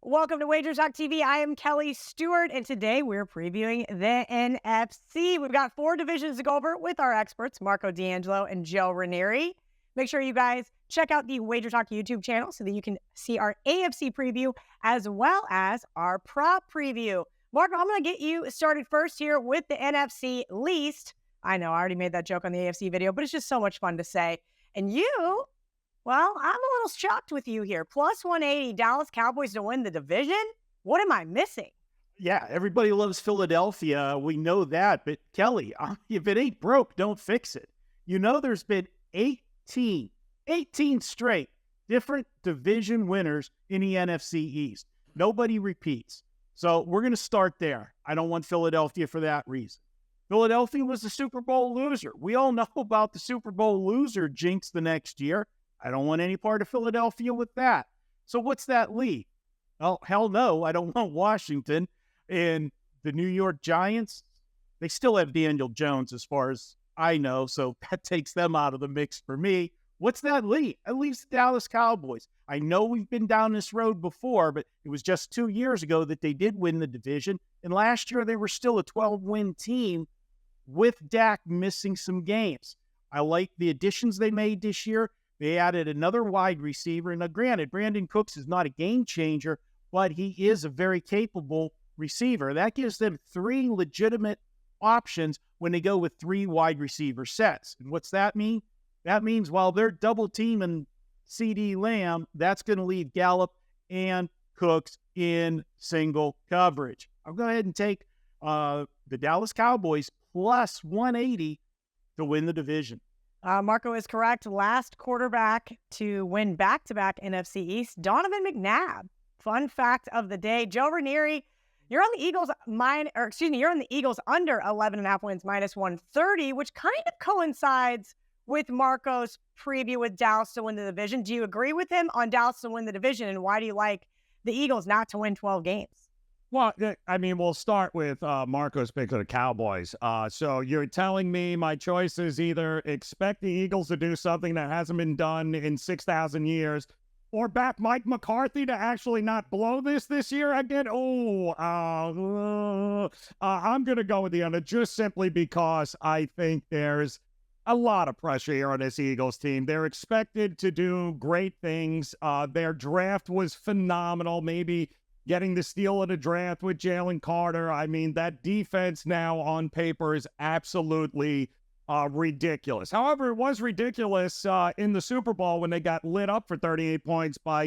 Welcome to WagerTalk TV. I am Kelly Stewart, and today we're previewing the NFC. We've got 4 divisions to go over with our experts, Marco D'Angelo and Joe Raineri. Make sure you guys check out the WagerTalk YouTube channel so that you can see our AFC preview as well as our prop preview. Marco, I'm going to get you started first here with the NFC least. I know I already made that joke on the AFC video, but it's just so much fun to say. And you... well, I'm a little shocked with you here. Plus 180 Dallas Cowboys to win the division? What am I missing? Yeah, everybody loves Philadelphia. We know that. But Kelly, if it ain't broke, don't fix it. You know there's been 18 straight different division winners in the NFC East. Nobody repeats. So we're going to start there. I don't want Philadelphia for that reason. Philadelphia was the Super Bowl loser. We all know about the Super Bowl loser jinx the next year. I don't want any part of Philadelphia with that. So what's that leave? Well, hell no, I don't want Washington. And the New York Giants, they still have Daniel Jones as far as I know, so that takes them out of the mix for me. What's that leave? That leaves the Dallas Cowboys. I know we've been down this road before, but it was just 2 years ago that they did win the division. And last year they were still a 12-win team with Dak missing some games. I like the additions they made this year. They added another wide receiver. And now, granted, Brandon Cooks is not a game changer, but he is a very capable receiver. That gives them 3 legitimate options when they go with 3 wide receiver sets. And what's that mean? That means while they're double teaming CD Lamb, that's going to leave Gallup and Cooks in single coverage. I'll go ahead and take the Dallas Cowboys plus 180 to win the division. Marco is correct. Last quarterback to win back-to-back NFC East, Donovan McNabb. Fun fact of the day. Joe Raineri, you're on the Eagles you're on the Eagles under 11.5 wins, minus 130, which kind of coincides with Marco's preview with Dallas to win the division. Do you agree with him on Dallas to win the division, and why do you like the Eagles not to win 12 games? Well, I mean, we'll start with Marco's pick of the Cowboys. So you're telling me my choice is either expect the Eagles to do something that hasn't been done in 6,000 years, or back Mike McCarthy to actually not blow this year again? I'm going to go with the under just simply because I think there's a lot of pressure here on this Eagles team. They're expected to do great things. Their draft was phenomenal. Maybe getting the steal of the draft with Jalen Carter. I mean, that defense now on paper is absolutely ridiculous. However, it was ridiculous in the Super Bowl when they got lit up for 38 points by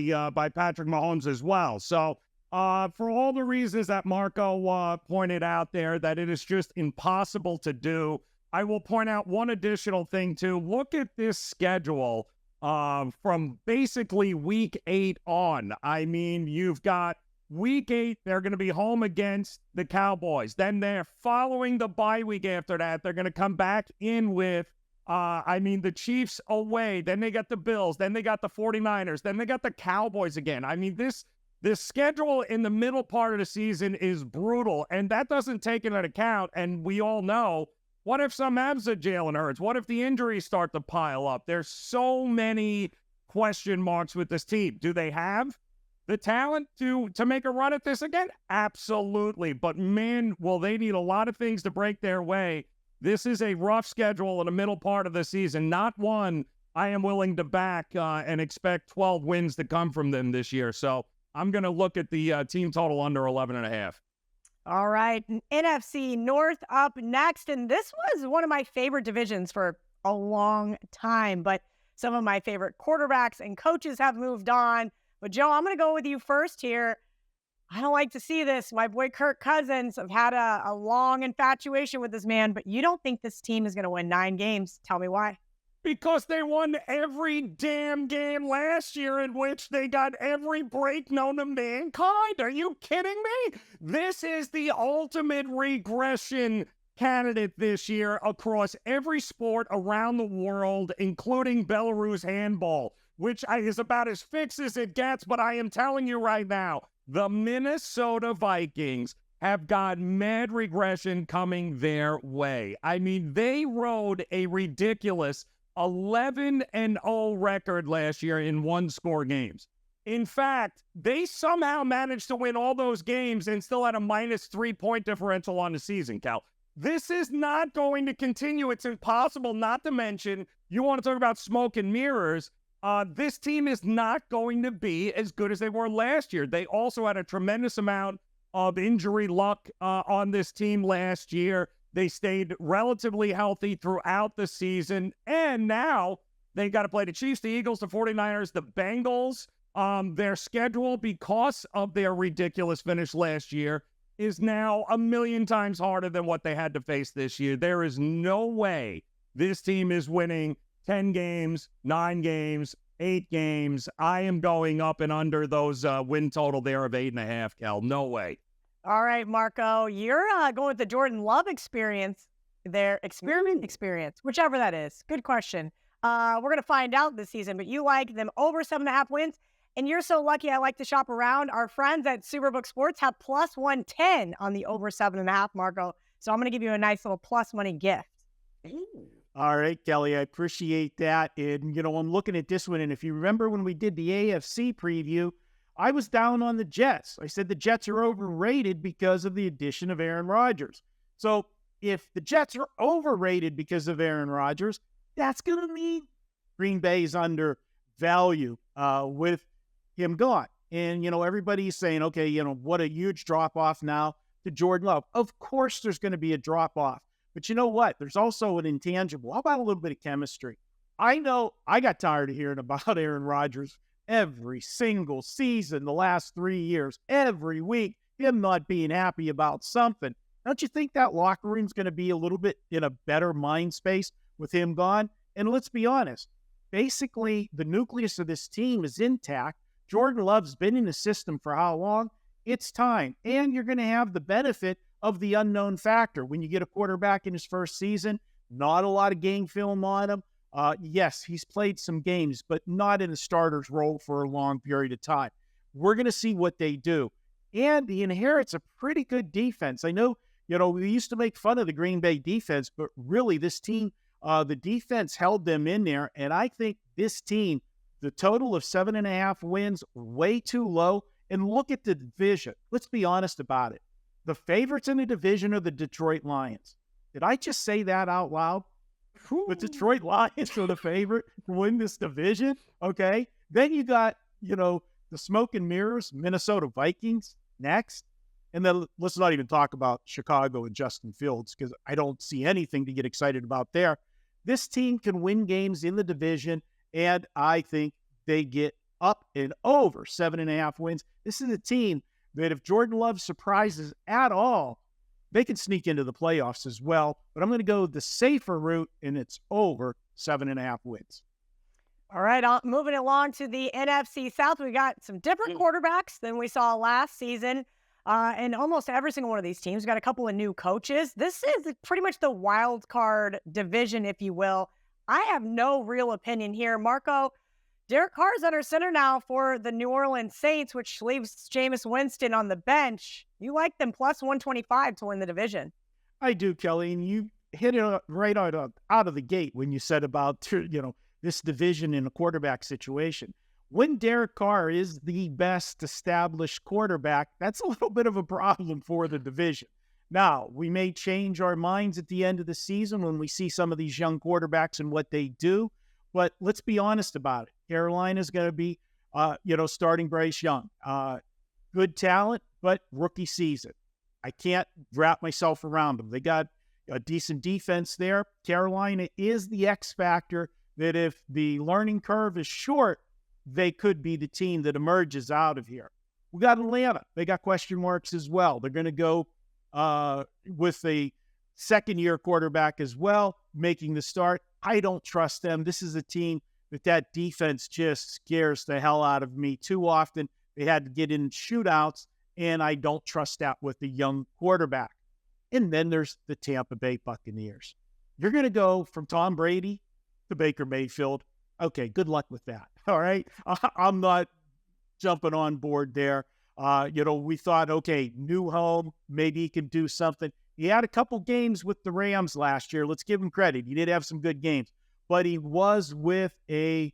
Patrick Mahomes as well. So for all the reasons that Marco pointed out there, that it is just impossible to do, I will point out one additional thing too. Look at this schedule from basically week 8 on. I mean, you've got Week 8, they're going to be home against the Cowboys. Then they're following the bye week after that. They're going to come back in with, the Chiefs away. Then they got the Bills. Then they got the 49ers. Then they got the Cowboys again. I mean, this schedule in the middle part of the season is brutal, and that doesn't take into account, and we all know, what if some abs of Jalen Hurts? What if the injuries start to pile up? There's so many question marks with this team. Do they have the talent to make a run at this again? Absolutely. But man, will they need a lot of things to break their way. This is a rough schedule in the middle part of the season. Not one I am willing to back and expect 12 wins to come from them this year. So I'm going to look at the team total under 11.5. All right. NFC North up next. And this was one of my favorite divisions for a long time. But some of my favorite quarterbacks and coaches have moved on. But, Joe, I'm going to go with you first here. I don't like to see this. My boy Kirk Cousins, I've had a long infatuation with this man, but you don't think this team is going to win 9 games. Tell me why. Because they won every damn game last year in which they got every break known to mankind. Are you kidding me? This is the ultimate regression candidate this year across every sport around the world, including Belarus handball, which is about as fixed as it gets. But I am telling you right now, the Minnesota Vikings have got mad regression coming their way. I mean, they rode a ridiculous 11-0 record last year in one-score games. In fact, they somehow managed to win all those games and still had a minus 3-point differential on the season, Cal. This is not going to continue. It's impossible, not to mention, you want to talk about smoke and mirrors. This team is not going to be as good as they were last year. They also had a tremendous amount of injury luck on this team last year. They stayed relatively healthy throughout the season. And now they got to play the Chiefs, the Eagles, the 49ers, the Bengals. Their schedule, because of their ridiculous finish last year, is now a million times harder than what they had to face this year. There is no way this team is winning 10 games, 9 games, 8 games. I am going up and under those win total there of 8.5, Cal. No way. All right, Marco, you're going with the Jordan Love experience, their experiment experience, whichever that is. Good question. We're going to find out this season, but you like them over 7.5 wins. And you're so lucky I like to shop around. Our friends at Superbook Sports have plus 110 on the over 7.5, Marco. So I'm going to give you a nice little plus money gift. All right, Kelly, I appreciate that. And, I'm looking at this one. And if you remember when we did the AFC preview, I was down on the Jets. I said the Jets are overrated because of the addition of Aaron Rodgers. So if the Jets are overrated because of Aaron Rodgers, that's going to mean Green Bay's undervalued with him gone. And, everybody's saying, okay, what a huge drop-off now to Jordan Love. Of course there's going to be a drop-off. But you know what? There's also an intangible. How about a little bit of chemistry? I know I got tired of hearing about Aaron Rodgers every single season the last 3 years, every week, him not being happy about something. Don't you think that locker room's going to be a little bit in a better mind space with him gone? And let's be honest, basically the nucleus of this team is intact. Jordan Love's been in the system for how long? It's time. And you're going to have the benefit of the unknown factor. When you get a quarterback in his first season, not a lot of game film on him. Yes, he's played some games, but not in a starter's role for a long period of time. We're going to see what they do. And he inherits a pretty good defense. I know, we used to make fun of the Green Bay defense, but really this team, the defense held them in there. And I think this team, the total of 7.5 wins, way too low. And look at the division. Let's be honest about it. The favorites in the division are the Detroit Lions. Did I just say that out loud? The Detroit Lions are the favorite to win this division. Okay. Then you got, the smoke and mirrors, Minnesota Vikings next. And then let's not even talk about Chicago and Justin Fields, because I don't see anything to get excited about there. This team can win games in the division, and I think they get up and over 7.5 wins. This is a team that if Jordan Love surprises at all, they can sneak into the playoffs as well. But I'm going to go the safer route, and it's over 7.5 wins. All right, moving along to the NFC South. We got some different quarterbacks than we saw last season. And almost every single one of these teams got a couple of new coaches. This is pretty much the wild card division, if you will. I have no real opinion here. Marco, Derek Carr's under center now for the New Orleans Saints, which leaves Jameis Winston on the bench. You like them plus 125 to win the division. I do, Kelly, and you hit it right out of the gate when you said about, this division in a quarterback situation. When Derek Carr is the best established quarterback, that's a little bit of a problem for the division. Now, we may change our minds at the end of the season when we see some of these young quarterbacks and what they do, but let's be honest about it. Carolina's going to be, starting Bryce Young. Good talent, but rookie season. I can't wrap myself around them. They got a decent defense there. Carolina is the X factor that if the learning curve is short, they could be the team that emerges out of here. We got Atlanta. They got question marks as well. They're going to go with a second-year quarterback as well, making the start. I don't trust them. This is a team that defense just scares the hell out of me too often. They had to get in shootouts, and I don't trust that with the young quarterback. And then there's the Tampa Bay Buccaneers. You're going to go from Tom Brady to Baker Mayfield. Okay, good luck with that. All right. I'm not jumping on board there. We thought, okay, new home, maybe he can do something. He had a couple games with the Rams last year. Let's give him credit. He did have some good games, but he was with a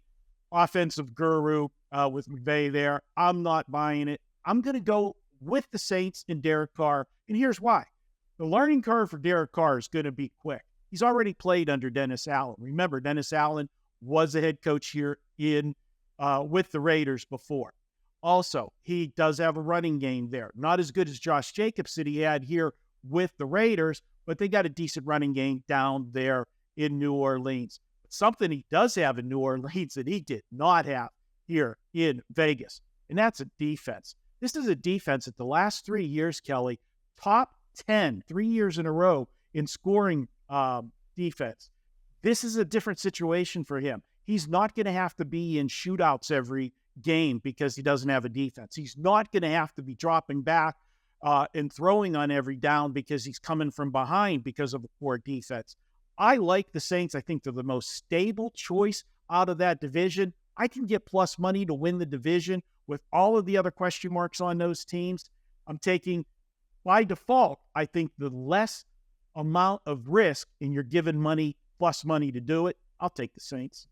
offensive guru with McVay there. I'm not buying it. I'm going to go with the Saints and Derek Carr, and here's why. The learning curve for Derek Carr is going to be quick. He's already played under Dennis Allen. Remember, Dennis Allen was a head coach here with the Raiders before. Also, he does have a running game there. Not as good as Josh Jacobs that he had here with the Raiders, but they got a decent running game down there in New Orleans. But something he does have in New Orleans that he did not have here in Vegas, and that's a defense. This is a defense that the last 3 years, Kelly, top 10, 3 years in a row in scoring defense. This is a different situation for him. He's not going to have to be in shootouts every game because he doesn't have a defense. He's not going to have to be dropping back and throwing on every down because he's coming from behind because of a poor defense. I like the Saints. I think they're the most stable choice out of that division. I can get plus money to win the division with all of the other question marks on those teams. I'm taking, by default, I think the less amount of risk and you're given money plus money to do it. I'll take the Saints.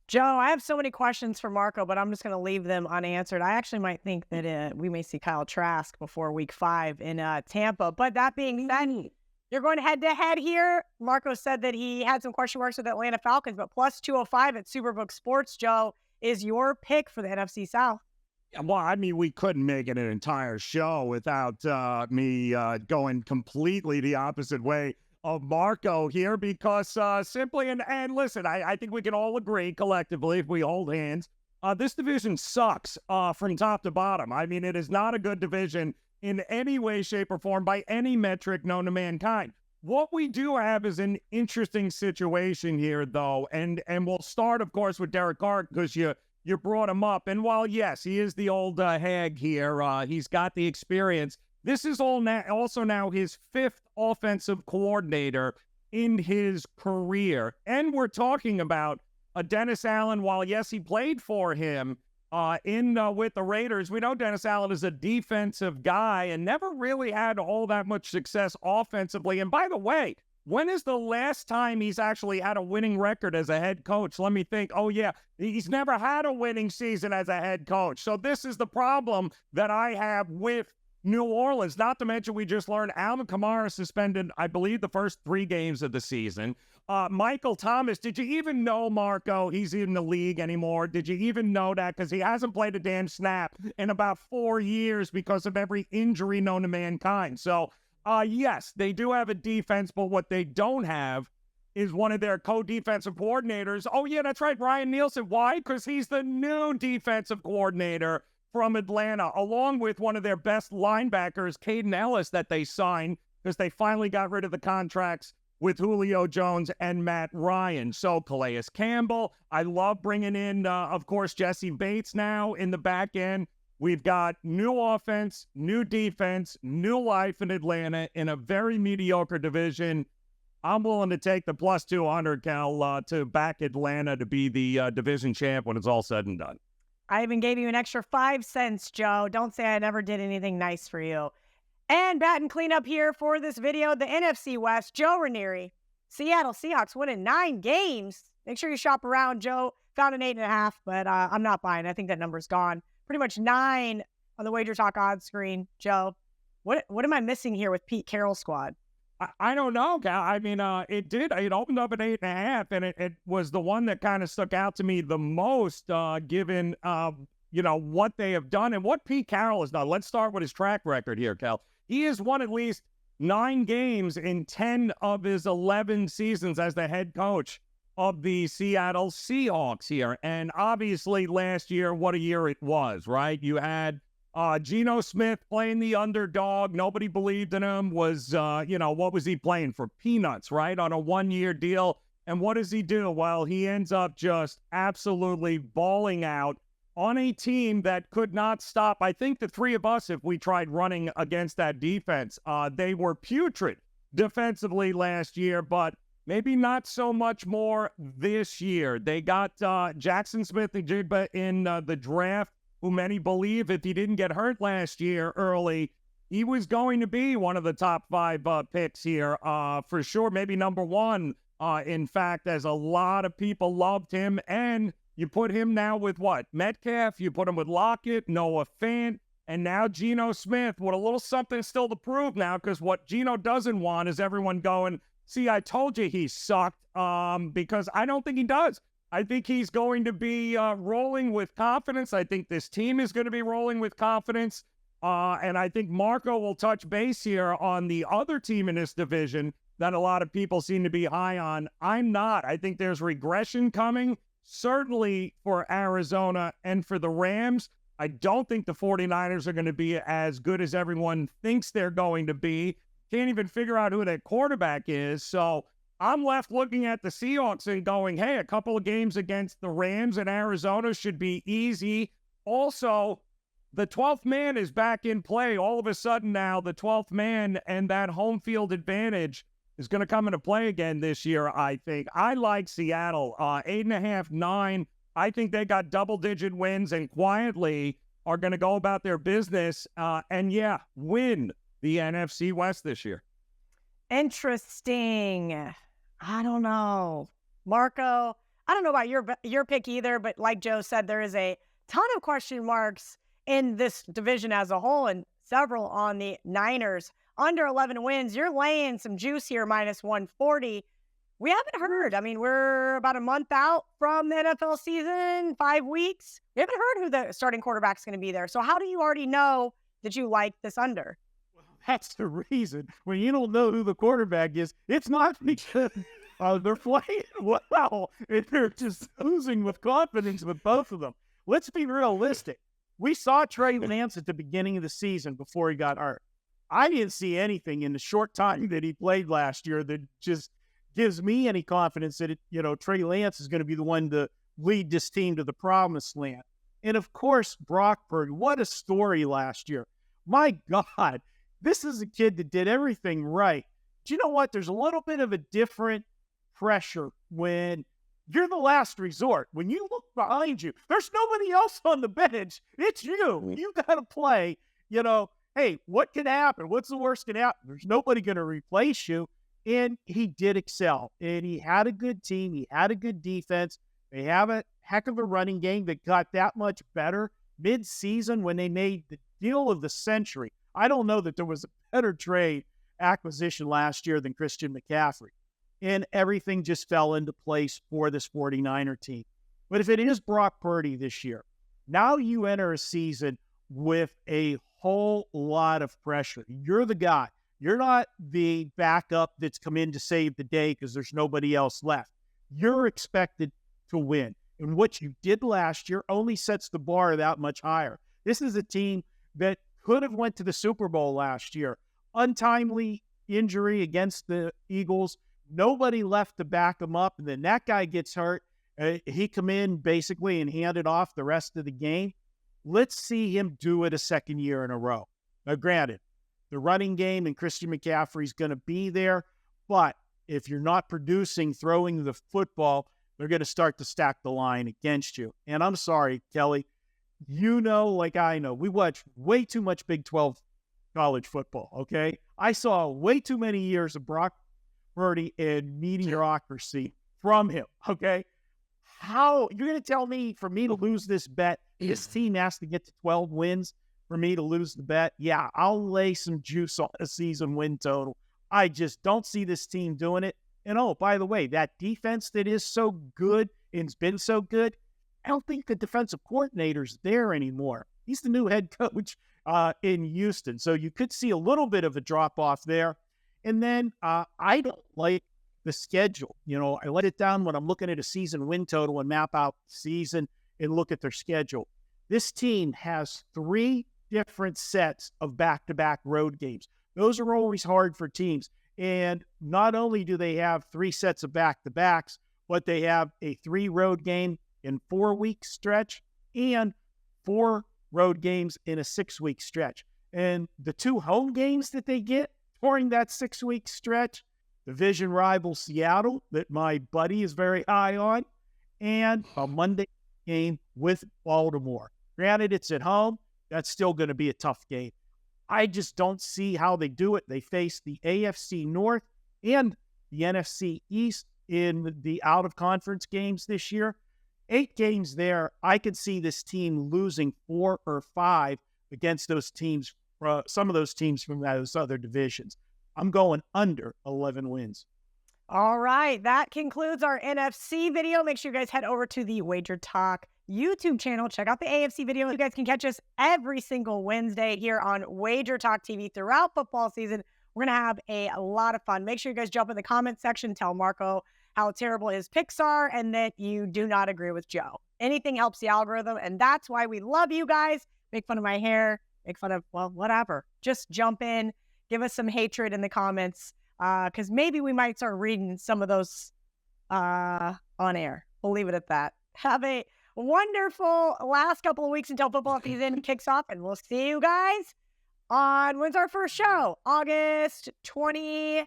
Joe, I have so many questions for Marco, but I'm just going to leave them unanswered. I actually might think that we may see Kyle Trask before week 5 in Tampa. But that being said, you're going head-to-head here. Marco said that he had some question marks with Atlanta Falcons, but plus 205 at Superbook Sports, Joe, is your pick for the NFC South. Well, I mean, we couldn't make it an entire show without me going completely the opposite way of Marco here because simply, and listen, I think we can all agree collectively if we hold hands, this division sucks from top to bottom. I mean, it is not a good division in any way, shape, or form by any metric known to mankind. What we do have is an interesting situation here, though, and we'll start, of course, with Derek Carr because you brought him up. And while, yes, he is the old hag here, he's got the experience. This is also now his 5th offensive coordinator in his career. And we're talking about a Dennis Allen, while, yes, he played for him with the Raiders. We know Dennis Allen is a defensive guy and never really had all that much success offensively. And by the way, when is the last time he's actually had a winning record as a head coach? Let me think. Oh, yeah, he's never had a winning season as a head coach. So this is the problem that I have with New Orleans. Not to mention, we just learned Alvin Kamara suspended, I believe, the first 3 games of the season. Michael Thomas, did you even know, Marco, he's in the league anymore? Did you even know that? Because he hasn't played a damn snap in about 4 years because of every injury known to mankind. So, yes, they do have a defense, but what they don't have is one of their co-defensive coordinators. Oh, yeah, that's right, Ryan Nielsen. Why? Because he's the new defensive coordinator from Atlanta, along with one of their best linebackers, Caden Ellis, that they signed because they finally got rid of the contracts with Julio Jones and Matt Ryan. So Calais Campbell, I love bringing in, of course, Jesse Bates now in the back end. We've got new offense, new defense, new life in Atlanta in a very mediocre division. I'm willing to take the plus 200, Cal, to back Atlanta to be the division champ when it's all said and done. I even gave you an extra 5 cents, Joe. Don't say I never did anything nice for you. And batting cleanup here for this video, the NFC West, Joe Raineri. Seattle Seahawks winning 9 games. Make sure you shop around. Joe found an 8.5, but I'm not buying. I think that number's gone. Pretty much 9 on the WagerTalk odds screen. Joe, what am I missing here with Pete Carroll's squad? I don't know, Cal. I mean, it opened up at 8.5, and it was the one that kind of stuck out to me the most, given, what they have done and what Pete Carroll has done. Let's start with his track record here, Cal. He has won at least 9 games in 10 of his 11 seasons as the head coach of the Seattle Seahawks here. And obviously last year, what a year it was, right? You had Geno Smith playing the underdog. Nobody believed in him. What was he playing for? Peanuts, right? On a 1-year deal. And what does he do? Well, he ends up just absolutely balling out on a team that could not stop. I think the 3 of us, if we tried running against that defense, they were putrid defensively last year, but maybe not so much more this year. They got Jackson Smith-Njigba in the draft, who many believe if he didn't get hurt last year early, he was going to be one of the top 5 picks here for sure, maybe number 1. In fact, as a lot of people loved him, and You put him now with what? Metcalf, you put him with Lockett, Noah Fant, and now Geno Smith with a little something still to prove now, because what Geno doesn't want is everyone going, see, I told you he sucked, because I don't think he does. I think he's going to be rolling with confidence. I think this team is going to be rolling with confidence. And I think Marco will touch base here on the other team in this division that a lot of people seem to be high on. I'm not. I think there's regression coming, certainly for Arizona and for the Rams. I don't think the 49ers are going to be as good as everyone thinks they're going to be. Can't even figure out who that quarterback is. So I'm left looking at the Seahawks and going, hey, a couple of games against the Rams and Arizona should be easy. Also, the 12th man is back in play. All of a sudden now, the 12th man and that home field advantage is going to come into play again this year, I think. I like Seattle. 8.5, 9. I think they got double-digit wins and quietly are going to go about their business and, yeah, win the NFC West this year. Interesting. I don't know. Marco, I don't know about your pick either, but like Joe said, there is a ton of question marks in this division as a whole and several on the Niners. Under 11 wins, you're laying some juice here, minus 140. We haven't heard. I mean, we're about a month out from the NFL season, 5 weeks. We haven't heard who the starting quarterback's going to be there. So how do you already know that you like this under? Well, that's the reason. When you don't know who the quarterback is, it's not because they're playing well. They're just losing with confidence with both of them. Let's be realistic. We saw Trey Lance at the beginning of the season before he got hurt. I didn't see anything in the short time that he played last year that just gives me any confidence that, Trey Lance is going to be the one to lead this team to the promised land. And, of course, Brock Purdy, what a story last year. My God, this is a kid that did everything right. Do you know what? There's a little bit of a different pressure when you're the last resort. When you look behind you, there's nobody else on the bench. It's you. You got to play, hey, what can happen? What's the worst can happen? There's nobody going to replace you. And he did excel. And he had a good team. He had a good defense. They have a heck of a running game that got that much better mid-season when they made the deal of the century. I don't know that there was a better trade acquisition last year than Christian McCaffrey. And everything just fell into place for this 49er team. But if it is Brock Purdy this year, now you enter a season with a whole lot of pressure. You're the guy. You're not the backup that's come in to save the day because there's nobody else left. You're expected to win. And what you did last year only sets the bar that much higher. This is a team that could have went to the Super Bowl last year. Untimely injury against the Eagles. Nobody left to back him up. And then that guy gets hurt. He come in basically and handed off the rest of the game. Let's see him do it a second year in a row. Now, granted, the running game and Christian McCaffrey is going to be there. But if you're not producing, throwing the football, they're going to start to stack the line against you. And I'm sorry, Kelly, like I know, we watch way too much Big 12 college football, okay? I saw way too many years of Brock Purdy and mediocrity from him, okay? How you're going to tell me for me to lose this bet, this team has to get to 12 wins for me to lose the bet? Yeah, I'll lay some juice on a season win total. I just don't see this team doing it. And oh, by the way, that defense that is so good and's been so good, I don't think the defensive coordinator's there anymore. He's the new head coach in Houston. So you could see a little bit of a drop-off there. And then I don't like the schedule. I let it down when I'm looking at a season win total and map out the season and look at their schedule. This team has 3 different sets of back-to-back road games. Those are always hard for teams. And not only do they have 3 sets of back-to-backs, but they have a 3 road game in 4-week stretch and 4 road games in a 6-week stretch. And the 2 home games that they get during that 6-week stretch, division rival Seattle that my buddy is very high on, and a Monday game with Baltimore. Granted, it's at home. That's still going to be a tough game. I just don't see how they do it. They face the AFC North and the NFC East in the out-of-conference games this year. 8 games there. I could see this team losing 4 or 5 against those teams, some of those teams from those other divisions. I'm going under 11 wins. All right, that concludes our NFC video. Make sure you guys head over to the WagerTalk YouTube channel. Check out the AFC video. You guys can catch us every single Wednesday here on WagerTalk TV throughout football season. We're going to have a lot of fun. Make sure you guys jump in the comment section. Tell Marco how terrible his picks are and that you do not agree with Joe. Anything helps the algorithm, and that's why we love you guys. Make fun of my hair. Make fun of, well, whatever. Just jump in. Give us some hatred in the comments because maybe we might start reading some of those on air. We'll leave it at that. Have a wonderful last couple of weeks until football season kicks off, and we'll see you guys on, when's our first show? August 20.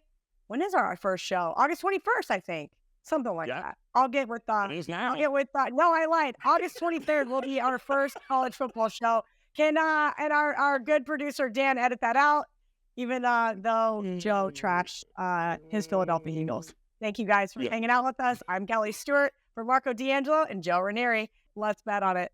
When is our first show? August 21st, I think. Something like that. I'll get with It is now. I'll get with no, I lied. August 23rd will be our first college football show. And our good producer Dan edit that out, even though Joe trashed his Philadelphia Eagles. Thank you guys for hanging out with us. I'm Kelly Stewart for Marco D'Angelo and Joe Raineri. Let's bet on it.